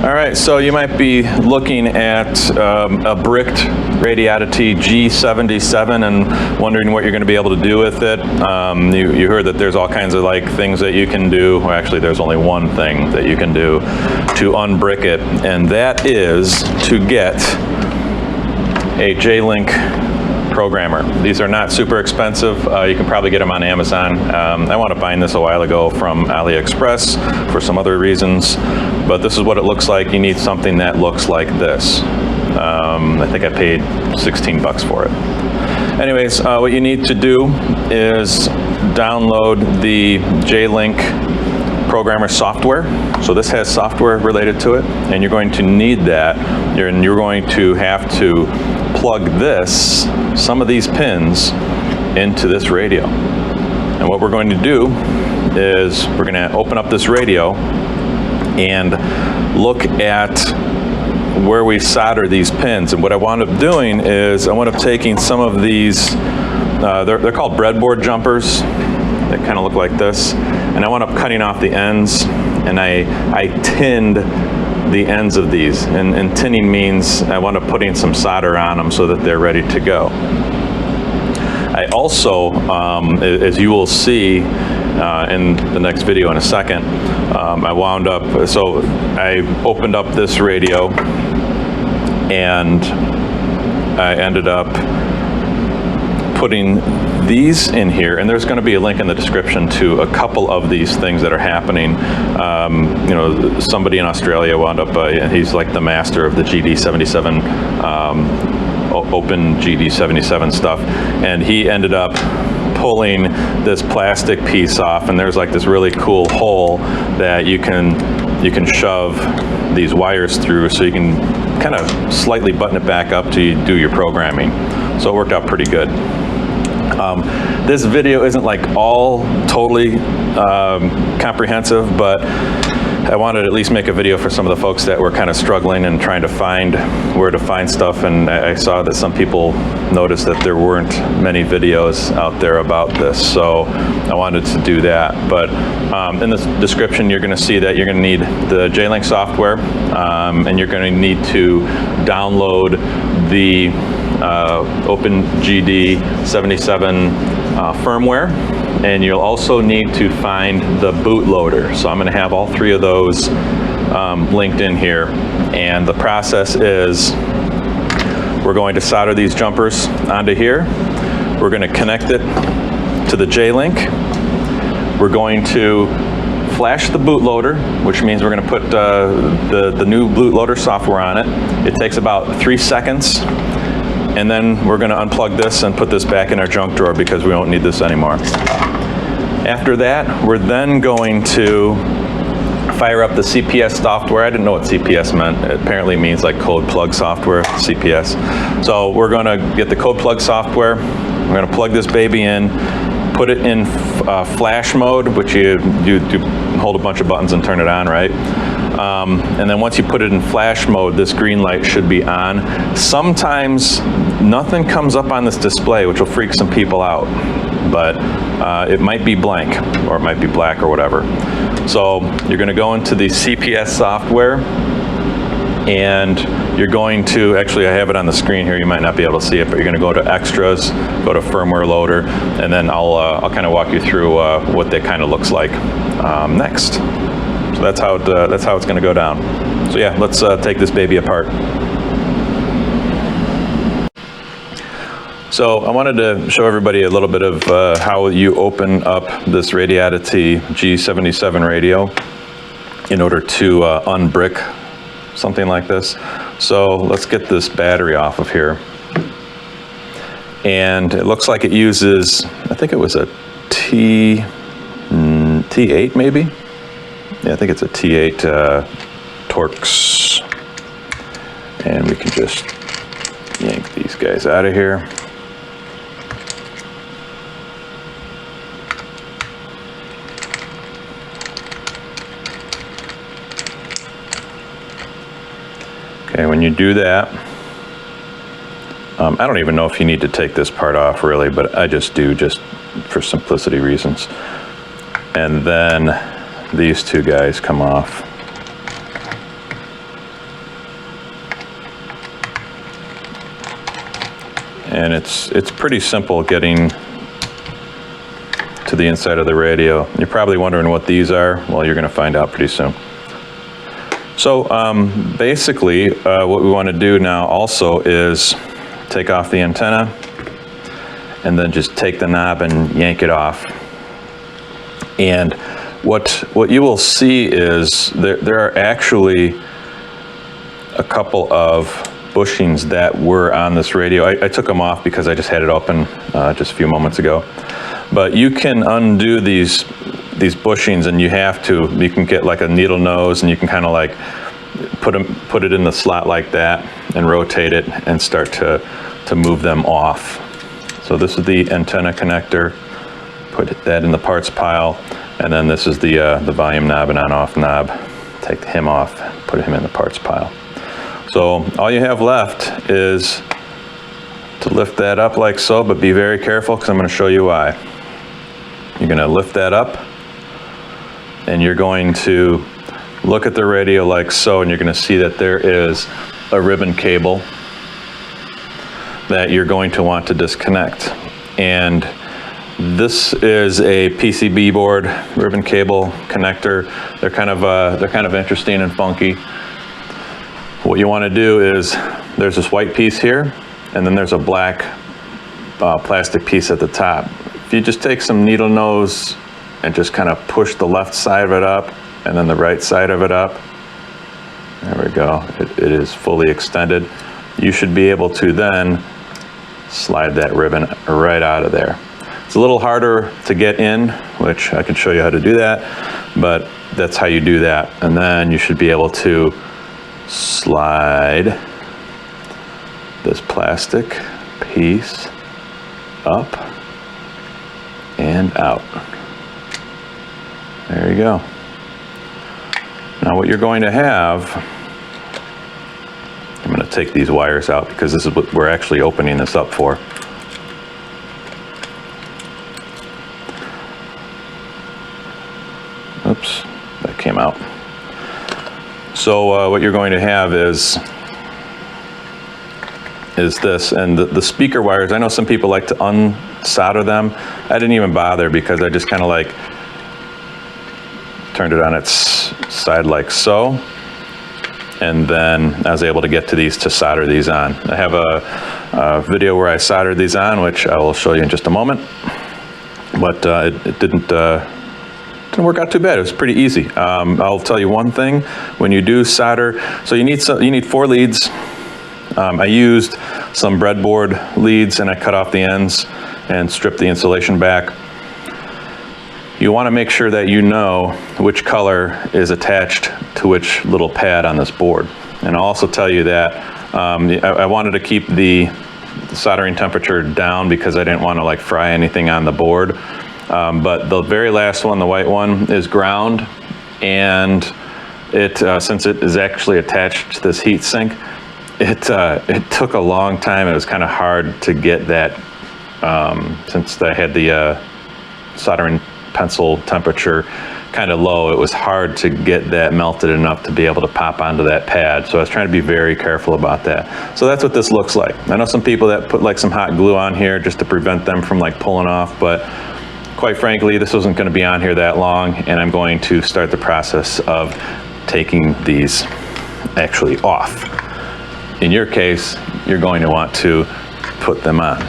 All right, so you might be looking at a bricked Radiadity G77 and wondering what you're going to be able to do with it. You heard that there's all kinds of like things that you can do. Well, actually, there's only one thing that you can do to unbrick it, and that is to get a J-Link programmer. These are not super expensive. You can probably get them on Amazon. I wound up buying this a while ago from AliExpress for some other reasons, but this is what it looks like. You need something that looks like this. I think I paid 16 bucks for it. Anyways, what you need to do is download the J-Link programmer software. So this has software related to it, and you're going to need that. You're going to have to plug some of these pins into this radio. And what we're going to do is we're going to open up this radio and look at where we solder these pins. And what I wound up doing is I wound up taking some of these, they're called breadboard jumpers. They kind of look like this. And I wound up cutting off the ends, and I tinned the ends of these. And tinning means I wound up putting some solder on them so that they're ready to go. I also, as you will see in the next video in a second, I wound up, so I opened up this radio and I ended up putting these in here, and there's going to be a link in the description to a couple of these things that are happening. You know, somebody in Australia wound up, he's like the master of the GD77, open GD77 stuff, and he ended up pulling this plastic piece off, and there's like this really cool hole that you can shove these wires through, so you can kind of slightly button it back up to do your programming. So it worked out pretty good. This video isn't like all totally comprehensive, but I wanted to at least make a video for some of the folks that were kind of struggling and trying to find where to find stuff, and I saw that some people noticed that there weren't many videos out there about this, so I wanted to do that. But in the description you're going to see that you're going to need the J-Link software, and you're going to need to download the Open GD77 firmware, and you'll also need to find the bootloader. So I'm going to have all three of those linked in here, and the process is we're going to solder these jumpers onto here. We're going to connect it to the J-Link. We're going to flash the bootloader, which means we're going to put the new bootloader software on it. It takes about 3 seconds. And then we're going to unplug this and put this back in our junk drawer because we won't need this anymore. After that, we're then going to fire up the CPS software. I didn't know what CPS meant. It apparently means like code plug software, CPS. So we're going to get the code plug software. We're going to plug this baby in, put it in flash mode, which you hold a bunch of buttons and turn it on, right? And then once you put it in flash mode, this green light should be on. Sometimes nothing comes up on this display, which will freak some people out, but it might be blank, or it might be black or whatever. So you're going to go into the CPS software, and you're going to, actually I have it on the screen here, you might not be able to see it, but you're going to go to extras, go to firmware loader, and then I'll kind of walk you through what that kind of looks like next. So that's how it's going to go down. So yeah, let's take this baby apart. So I wanted to show everybody a little bit of how you open up this Radiadity G77 radio in order to unbrick something like this. So let's get this battery off of here. And it looks like it uses, I think it was a T8 maybe? Yeah, I think it's a T8 Torx. And we can just yank these guys out of here. Okay, when you do that, I don't even know if you need to take this part off really, but I just do, just for simplicity reasons. And then these two guys come off. and it's pretty simple getting to the inside of the radio. You're probably wondering what these are. Well, you're going to find out pretty soon. So basically what we want to do now also is take off the antenna and then just take the knob and yank it off. And what you will see is there are actually a couple of bushings that were on this radio. I took them off because I just had it open just a few moments ago. But you can undo these bushings, and you can get like a needle nose, and you can kind of like put it in the slot like that and rotate it and start to move them off. So this is the antenna connector. Put that in the parts pile, and then this is the volume knob and on-off knob. Take him off, put him in the parts pile. So all you have left is to lift that up like so, but be very careful because I'm going to show you why. You're going to lift that up, and you're going to look at the radio like so, and you're going to see that there is a ribbon cable that you're going to want to disconnect. And this is a PCB board ribbon cable connector. They're kind of interesting and funky. What you want to do is, there's this white piece here, and then there's a black plastic piece at the top. If you just take some needle nose and just kind of push the left side of it up and then the right side of it up, there we go, it is fully extended. You should be able to then slide that ribbon right out of there. It's a little harder to get in, which I can show you how to do that, but that's how you do that. And then you should be able to slide this plastic piece up and out. There you go. Now what you're going to have, I'm going to take these wires out because this is what we're actually opening this up for. Oops, that came out. So what you're going to have is this, and the speaker wires, I know some people like to unsolder them. I didn't even bother because I just kind of like turned it on its side like so, and then I was able to get to these to solder these on. I have a video where I soldered these on, which I will show you in just a moment, but it didn't work out too bad. It was pretty easy. I'll tell you one thing, when you do solder, so you need 4 leads. I used some breadboard leads and I cut off the ends and stripped the insulation back. You want to make sure that you know which color is attached to which little pad on this board. And I'll also tell you that I wanted to keep the soldering temperature down because I didn't want to like fry anything on the board. But the very last one, the white one, is ground, and since it is actually attached to this heat sink, it took a long time. It was kind of hard to get that since I had the soldering pencil temperature kind of low. It was hard to get that melted enough to be able to pop onto that pad. So I was trying to be very careful about that. So that's what this looks like. I know some people that put like some hot glue on here just to prevent them from like pulling off, but quite frankly, this wasn't going to be on here that long, and I'm going to start the process of taking these actually off. In your case, you're going to want to put them on.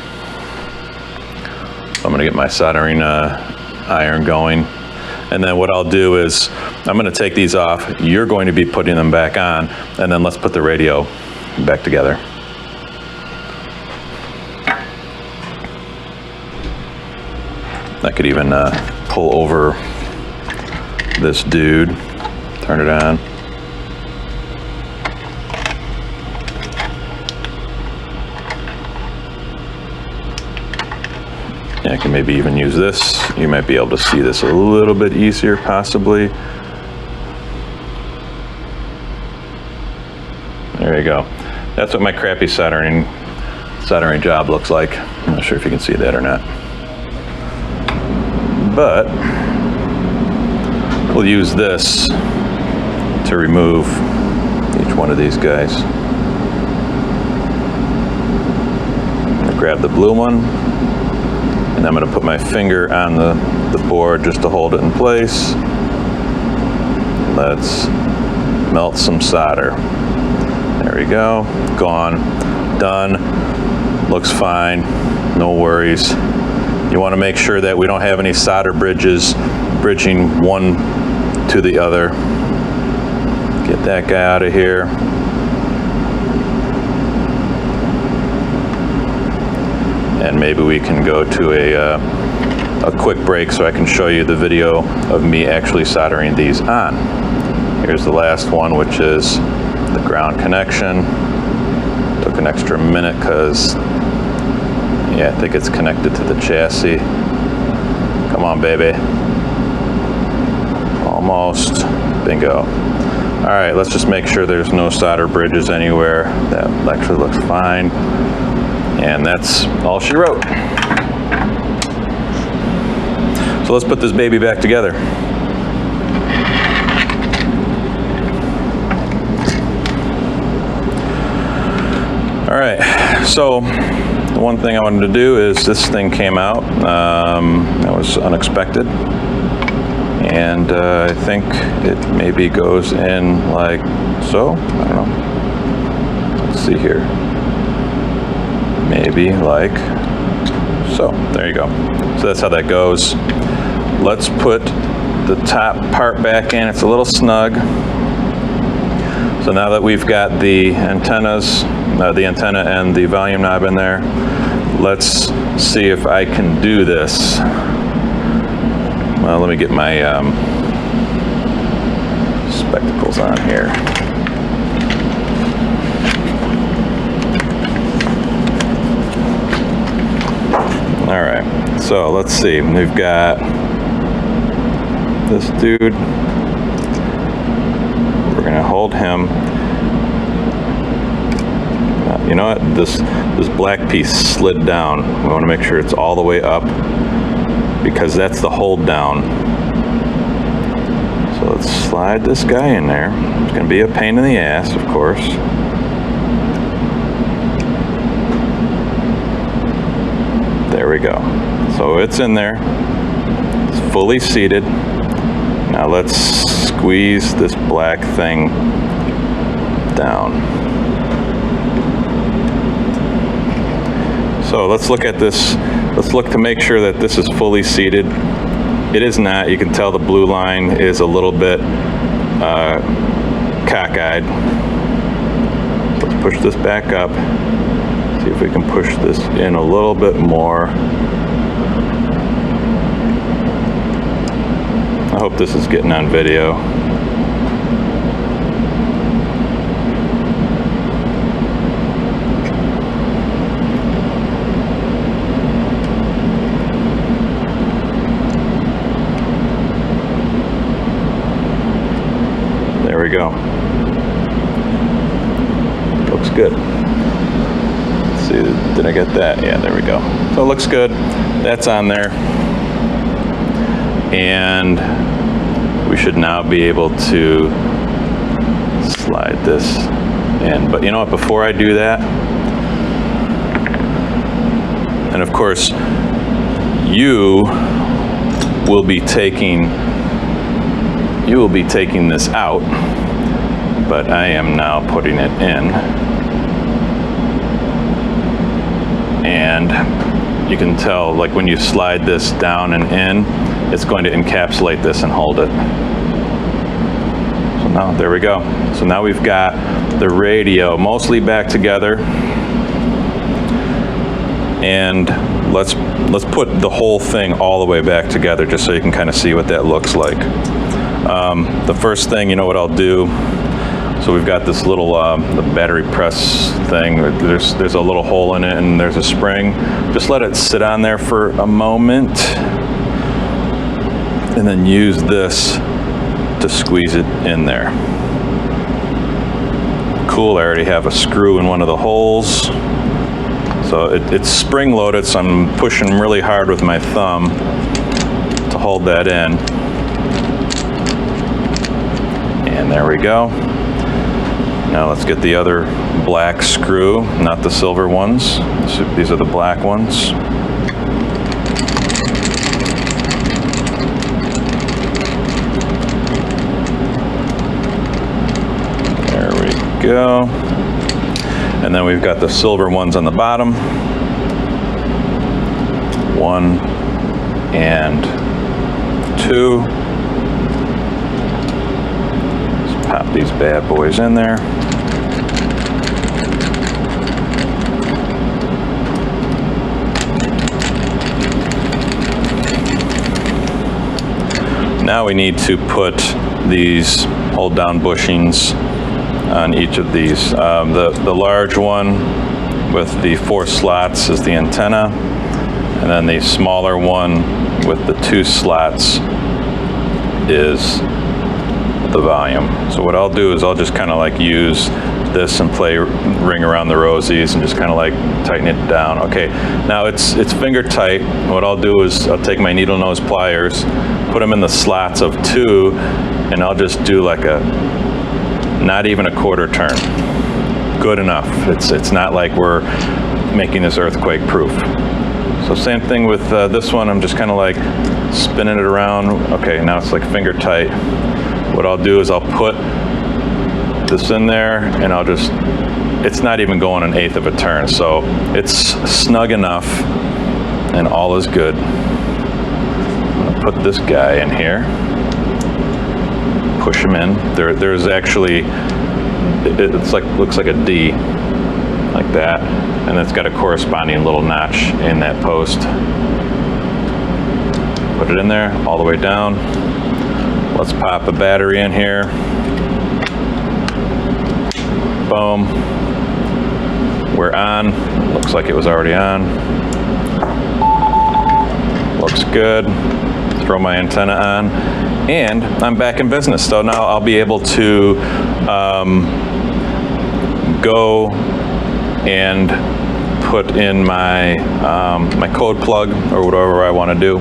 I'm going to get my soldering iron going, and then what I'll do is I'm going to take these off. You're going to be putting them back on, and then let's put the radio back together. I could even pull over this dude, turn it on. Yeah, I can maybe even use this. You might be able to see this a little bit easier, possibly. There you go. That's what my crappy soldering job looks like. I'm not sure if you can see that or not. But we'll use this to remove each one of these guys. Of grab the blue one, and I'm going to put my finger on the board just to hold it in place. Let's melt some solder. There we go. Gone. Done. Looks fine. No worries. You want to make sure that we don't have any solder bridges bridging one to the other. Get that guy out of here. And maybe we can go to a quick break so I can show you the video of me actually soldering these on. Here's the last one, which is the ground connection. Took an extra minute because, yeah, I think it's connected to the chassis. Come on, baby. Almost. Bingo. All right, let's just make sure there's no solder bridges anywhere. That actually looks fine. And that's all she wrote. So let's put this baby back together. All right, so the one thing I wanted to do is this thing came out. That was unexpected. And I think it maybe goes in like so. I don't know. Let's see here. Maybe like so. There you go. So that's how that goes. Let's put the top part back in. It's a little snug. So now that we've got the antennas, the antenna and the volume knob in there, let's see if I can do this. Well, let me get my spectacles on here. All right, so let's see. We've got this dude. We're gonna hold him. You know what? This black piece slid down. We want to make sure it's all the way up because that's the hold down. So let's slide this guy in there. It's gonna be a pain in the ass, of course. There we go. So it's in there. It's fully seated. Now let's squeeze this black thing down. So let's look at this. Let's look to make sure that this is fully seated. It is not. You can tell the blue line is a little bit cockeyed. So let's push this back up. See if we can push this in a little bit more. I hope this is getting on video. There we go. Looks good. Let's see, did I get that? Yeah, there we go. So it looks good. That's on there. And we should now be able to slide this in. But you know what, before I do that, and of course, you will be taking this out, but I am now putting it in. And you can tell, like when you slide this down and in, it's going to encapsulate this and hold it. So now, there we go. So now we've got the radio mostly back together. And let's put the whole thing all the way back together just so you can kind of see what that looks like. The first thing, you know what I'll do? So we've got this little the battery press thing. There's a little hole in it and there's a spring. Just let it sit on there for a moment. And then use this to squeeze it in there. Cool, I already have a screw in one of the holes. So it's spring loaded, so I'm pushing really hard with my thumb to hold that in. And there we go. Now let's get the other black screw, not the silver ones. These are the black ones. There we go. And then we've got the silver ones on the bottom. 1 and 2. Let's pop these bad boys in there. Now we need to put these hold down bushings on each of these. The large one with the 4 slots is the antenna, and then the smaller one with the 2 slots is the volume. So what I'll do is I'll just kind of like use this and play ring around the rosies and just kind of like tighten it down. Okay, now it's finger tight. What I'll do is I'll take my needle nose pliers, put them in the slots of 2, and I'll just do like a, not even a quarter turn. Good enough. It's not like we're making this earthquake proof. So same thing with this one. I'm just kind of like spinning it around. Okay, now it's like finger tight. What I'll do is I'll put this in there and I'll just, it's not even going 1/8 of a turn. So it's snug enough and all is good. I'm gonna put this guy in here. Push him in. There's actually, it's like, looks like a D, like that. And it's got a corresponding little notch in that post. Put it in there, all the way down. Let's pop a battery in here. Boom. We're on. Looks like it was already on. Looks good. Throw my antenna on. And I'm back in business. So now I'll be able to go and put in my my code plug or whatever I want to do,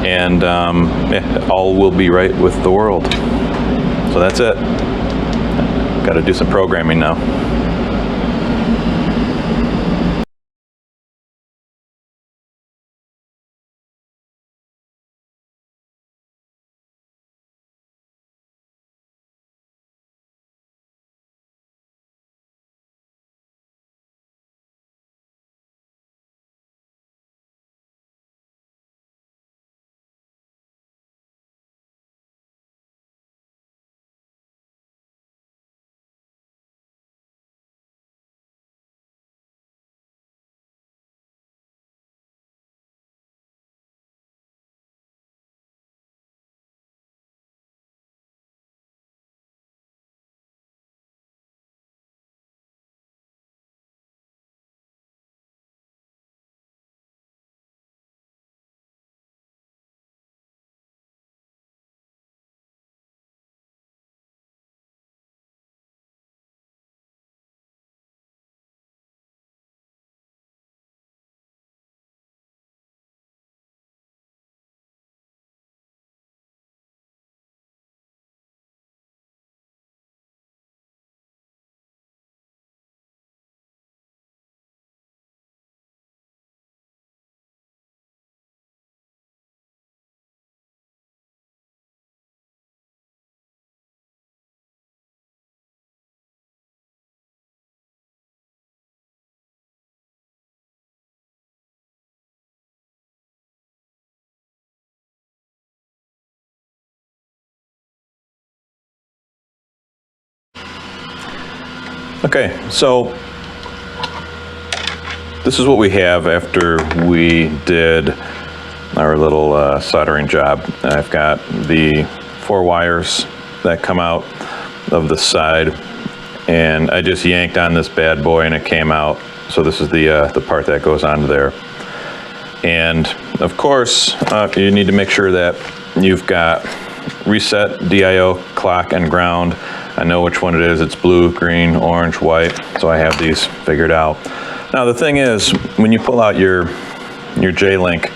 and yeah, all will be right with the world. So that's it. Got to do some programming now. Okay, so this is what we have after we did our little soldering job. I've got the 4 wires that come out of the side, and I just yanked on this bad boy and it came out. So this is the part that goes onto there. And of course, you need to make sure that you've got reset, DIO, clock, and ground. I know which one it is. It's blue, green, orange, white. So I have these figured out. Now the thing is, when you pull out your J-Link,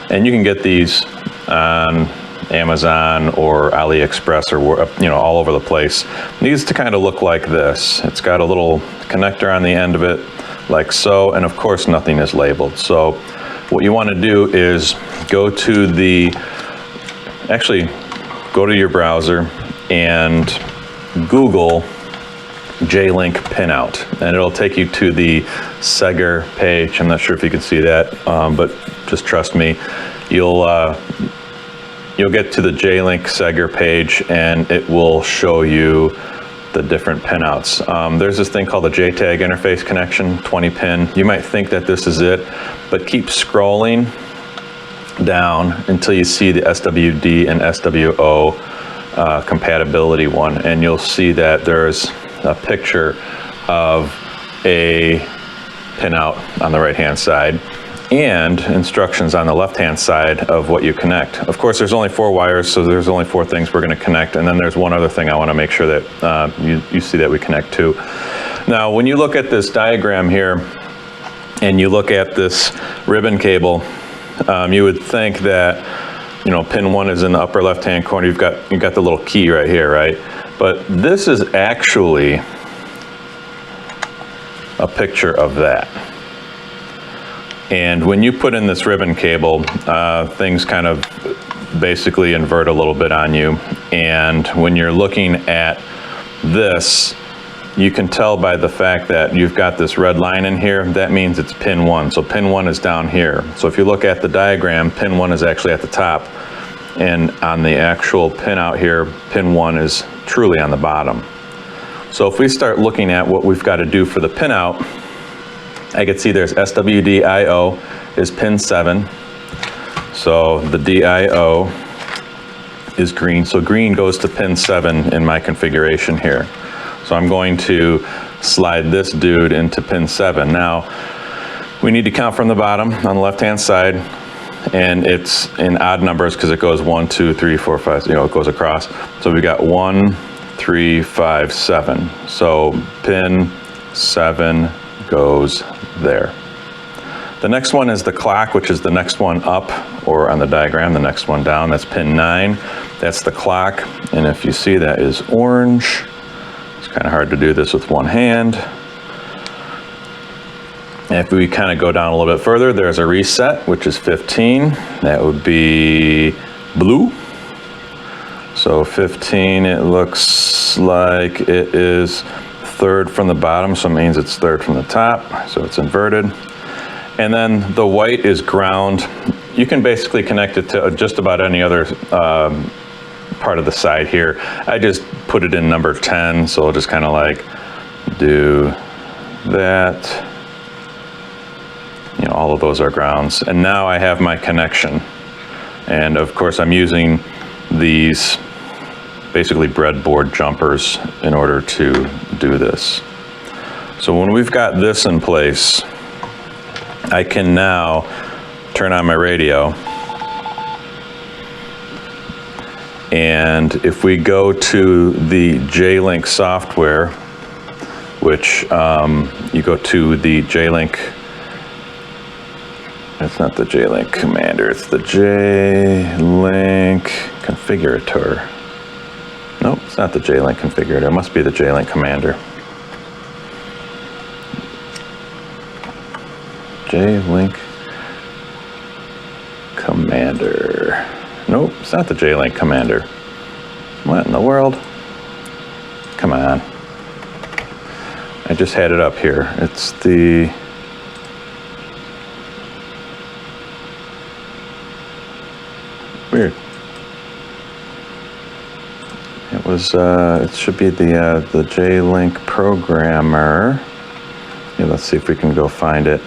and you can get these on Amazon or AliExpress or, you know, all over the place, needs to kind of look like this. It's got a little connector on the end of it, like so, and of course nothing is labeled. So what you want to do is go to go to your browser and Google J-Link Pinout, and it'll take you to the Seger page. I'm not sure if you can see that, but just trust me, you'll get to the J-Link Seger page and it will show you the different pinouts. There's this thing called the JTAG interface connection, 20 pin. You might think that this is it, but keep scrolling down until you see the SWD and SWO compatibility one, and you'll see that there's a picture of a pinout on the right hand side and instructions on the left hand side of what you connect. Of course, there's only 4 wires, so there's only 4 things we're going to connect, and then there's one other thing I want to make sure that you see that we connect to. Now when you look at this diagram here and you look at this ribbon cable, you would think that, you know, pin 1 is in the upper left hand corner. You've got the little key right here, right? But this is actually a picture of that. And when you put in this ribbon cable, things kind of basically invert a little bit on you. And when you're looking at this, you can tell by the fact that you've got this red line in here, that means it's pin 1. So pin 1 is down here. So if you look at the diagram, pin 1 is actually at the top. And on the actual pin out here, pin 1 is truly on the bottom. So if we start looking at what we've got to do for the pinout, I can see there's SWD-IO is pin 7. So the DIO is green. So green goes to pin 7 in my configuration here. So I'm going to slide this dude into pin 7. Now, we need to count from the bottom on the left-hand side, and it's in odd numbers because it goes 1, 2, 3, 4, 5, you know, it goes across. So we got 1, 3, 5, 7. So pin 7 goes there. The next one is the clock, which is the next one up, or on the diagram, the next one down. That's pin 9. That's the clock, and if you see, that is orange. It's kind of hard to do this with one hand. And if we kind of go down a little bit further, there's a reset, which is 15. That would be blue. So 15, it looks like it is third from the bottom, so it means it's third from the top, so it's inverted. And then the white is ground. You can basically connect it to just about any other part of the side here. I just put it in number 10, so I'll just kind of like do that. You know, all of those are grounds. And now I have my connection. And of course I'm using these basically breadboard jumpers in order to do this. So when we've got this in place, I can now turn on my radio. And if we go to the J-Link software, which you go to the J-Link, it's not the J-Link Commander, it's the J-Link Configurator. Nope, it's not the J-Link Configurator, it must be the J-Link Commander. J-Link Commander. Nope, it's not the J-Link Commander. What in the world? Come on. I just had it up here. It's the... Weird. It was, it should be the J-Link Programmer. Yeah, let's see if we can go find it.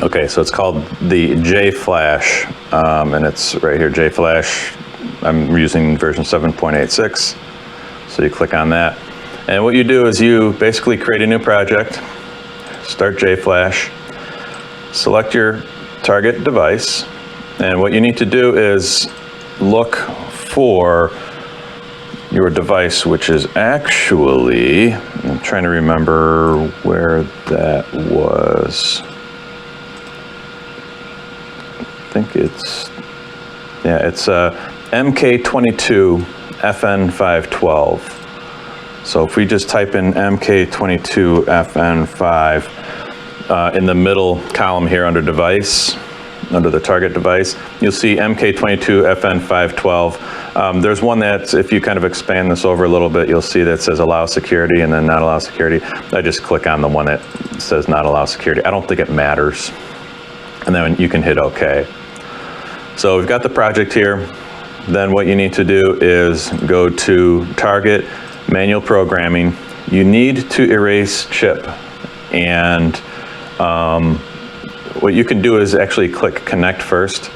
Okay, so it's called the J-Flash, and it's right here, J-Flash. I'm using version 7.86, so you click on that. And what you do is you basically create a new project, start J-Flash, select your target device, and what you need to do is look for your device, which is actually, I'm trying to remember where that was. I think it's, yeah, it's MK22 FN512. So if we just type in MK22 FN5 in the middle column here under device, under the target device, you'll see MK22 FN512. There's one that, if you kind of expand this over a little bit, you'll see that says allow security and then not allow security. I just click on the one that says not allow security. I don't think it matters. And then you can hit OK. So we've got the project here. Then what you need to do is go to Target, Manual Programming. You need to erase chip. And what you can do is actually click Connect first.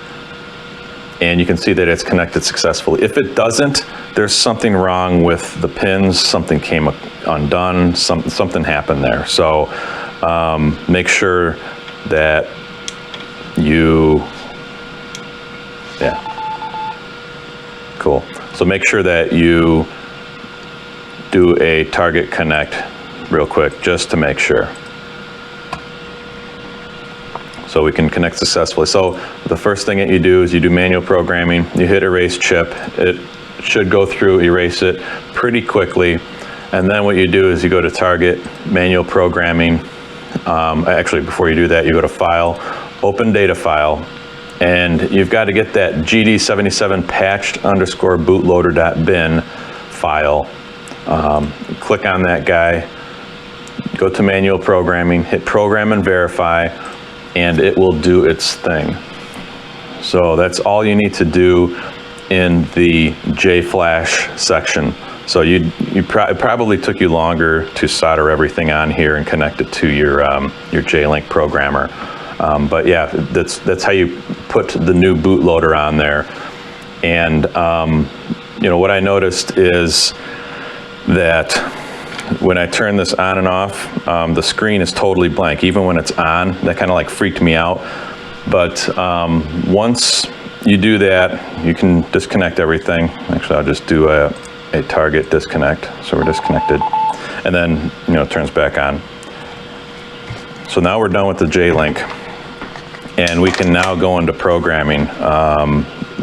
And you can see that it's connected successfully. If it doesn't, there's something wrong with the pins. Something came undone. Something happened there. So make sure that you, yeah, cool. So make sure that you do a target connect real quick, just to make sure. So we can connect successfully. So the first thing that you do is you do manual programming, you hit erase chip. It should go through, erase it pretty quickly. And then what you do is you go to Target, Manual Programming. Actually, before you do that, you go to File, Open Data File, and you've got to get that GD77 patched_bootloader.bin file. Click on that guy, go to Manual Programming, hit Program and Verify, and it will do its thing. So that's all you need to do in the J-Flash section. So it probably took you longer to solder everything on here and connect it to your J-Link programmer. But yeah, that's how you put the new bootloader on there. And you know, what I noticed is that when I turn this on and off, the screen is totally blank. Even when it's on, that kind of like freaked me out. But once you do that, you can disconnect everything. Actually, I'll just do a target disconnect. So we're disconnected. And then, you know, it turns back on. So now we're done with the J-Link. And we can now go into programming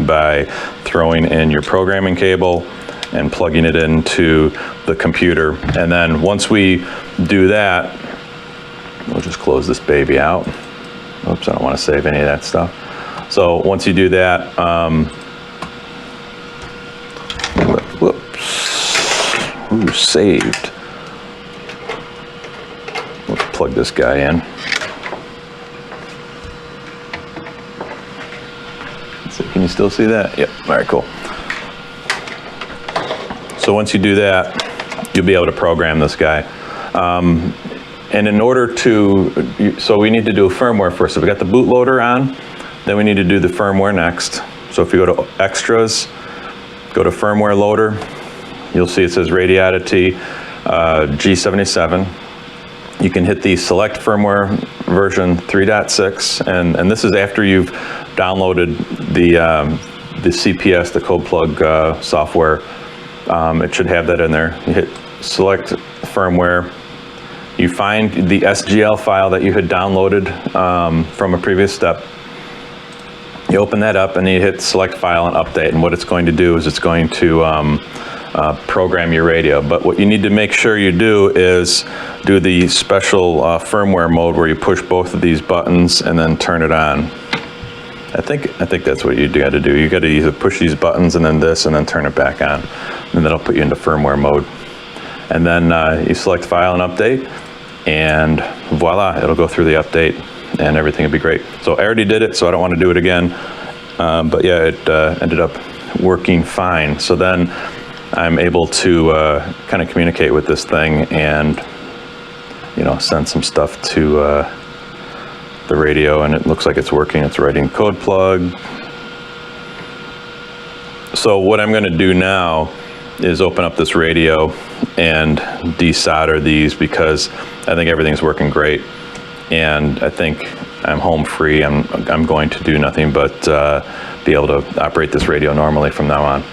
by throwing in your programming cable and plugging it into the computer. And then once we do that, we'll just close this baby out. Oops, I don't want to save any of that stuff. So once you do that, whoops, ooh, saved. Let's plug this guy in. Can you still see that? Yep, all right, cool. So once you do that, you'll be able to program this guy. And in order to, so we need to do a firmware first. So we got the bootloader on, then we need to do the firmware next. So if you go to Extras, go to Firmware Loader, you'll see it says Radiatity G77. You can hit the Select Firmware version 3.6, and this is after you've downloaded the CPS, the code plug software. It should have that in there. You hit Select Firmware. You find the SGL file that you had downloaded from a previous step. You open that up and you hit Select File and Update, and what it's going to do is it's going to program your radio. But what you need to make sure you do is do the special firmware mode where you push both of these buttons and then turn it on. I think that's what you got to do. You got to either push these buttons and then this and then turn it back on, and that'll put you into firmware mode. and then you select file and update, and voila, it'll go through the update and everything will be great. So I already did it, so I don't want to do it again. But yeah, it ended up working fine. So then I'm able to kind of communicate with this thing and, you know, send some stuff to the radio, and it looks like it's working. It's writing code plug. So what I'm going to do now is open up this radio and desolder these, because I think everything's working great, and I think I'm home free. I'm going to do nothing but be able to operate this radio normally from now on.